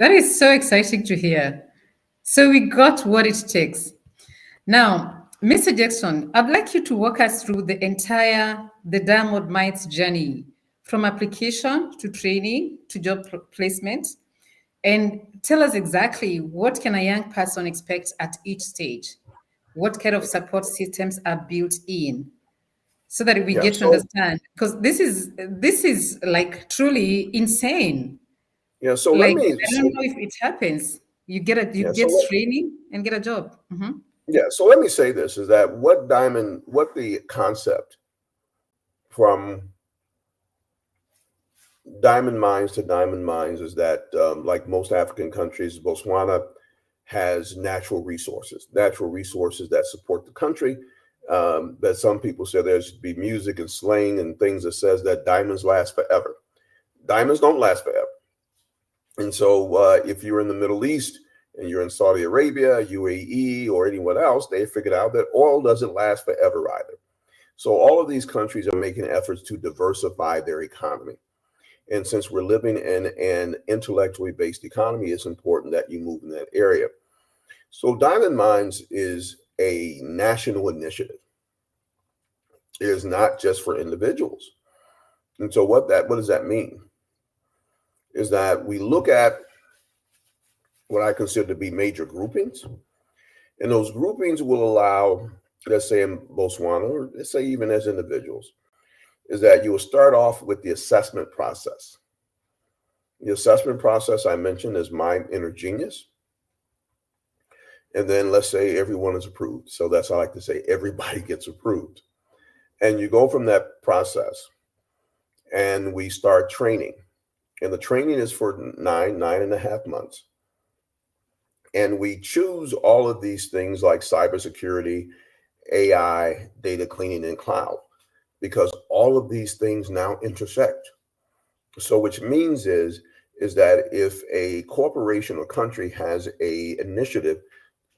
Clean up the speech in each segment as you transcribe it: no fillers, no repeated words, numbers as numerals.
That is so exciting to hear. So we got what it takes. Now, Mr. Jackson, I'd like you to walk us through the Diamond Minds journey from application to training to placement, and tell us exactly what can a young person expect at each stage? What kind of support systems are built in so that we Yeah. get to understand? Because this is like truly insane. So let Like me I don't say, know if it happens. You yeah. get training and get a job. Mhm. So let me say this is that what the concept from diamond mines to diamond mines is that, like most African countries, Botswana has natural resources that support the country. That some people say there should be music and slang and things that says that diamonds last forever. Diamonds don't last forever. And so, if you're in the Middle East and you're in Saudi Arabia, UAE, or anyone else, they figured out that oil doesn't last forever either. So, all of these countries are making efforts to diversify their economy. And since we're living in an intellectually based economy, it's important that you move in that area. So, Diamond Mines is a national initiative. It is not just for individuals. And so, what does that mean? Is that we look at what I consider to be major groupings. And those groupings will allow, let's say in Botswana, or let's say even as individuals, is that you will start off with the assessment process. The assessment process I mentioned is My Inner Genius. And then let's say everyone is approved. So that's how I like to say everybody gets approved. And you go from that process and we start training. And the training is for 9.5 months. And we choose all of these things like cybersecurity, AI, data cleaning, and cloud, because all of these things now intersect. So, which means is that if a corporation or country has a initiative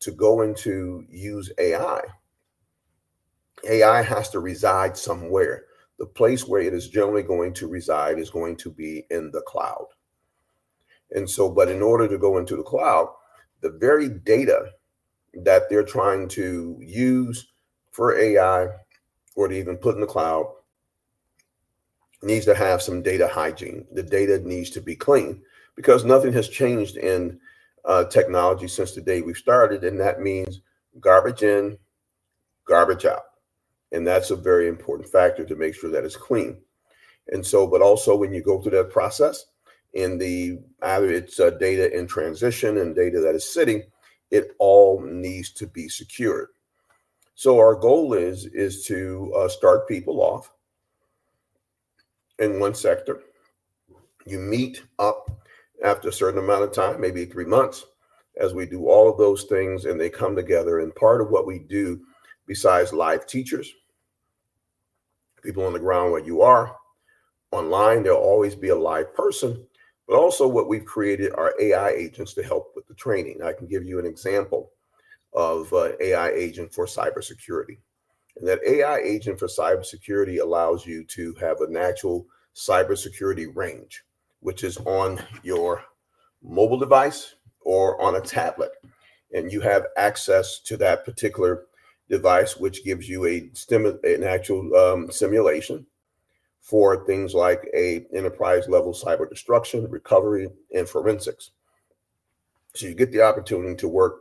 to go into use AI has to reside somewhere. The place where it is generally going to reside is going to be in the cloud. And so, but in order to go into the cloud, the very data that they're trying to use for AI or to even put in the cloud needs to have some data hygiene. The data needs to be clean because nothing has changed in technology since the day we started. And that means garbage in, garbage out. And that's a very important factor to make sure that it's clean. And so, but also when you go through that process in the either it's data in transition and data that is sitting, it all needs to be secured. So our goal is to start people off in one sector. You meet up after a certain amount of time, maybe 3 months, as we do all of those things and they come together. And part of what we do, besides live teachers, people on the ground where you are, online, there'll always be a live person, but also what we've created are AI agents to help with the training. I can give you an example of AI agent for cybersecurity. And that AI agent for cybersecurity allows you to have an actual cybersecurity range, which is on your mobile device or on a tablet. And you have access to that particular device, which gives you an actual simulation for things like a enterprise level cyber destruction, recovery, and forensics. So you get the opportunity to work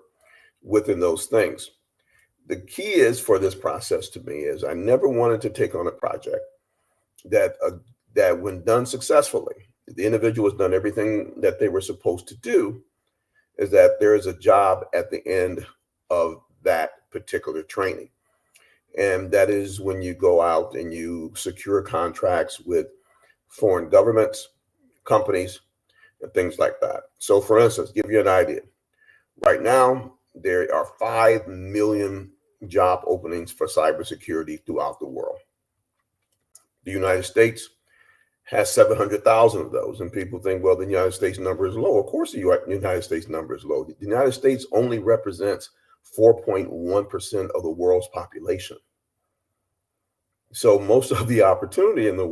within those things. The key is for this process to me is I never wanted to take on a project that that when done successfully, the individual has done everything that they were supposed to do, is that there is a job at the end of that particular training. And that is when you go out and you secure contracts with foreign governments, companies, and things like that. So for instance, give you an idea. Right now, there are 5 million job openings for cybersecurity throughout the world. The United States has 700,000 of those. And people think, well, the United States number is low. Of course, the United States number is low. The United States only represents 4.1% of the world's population. So most of the opportunity in the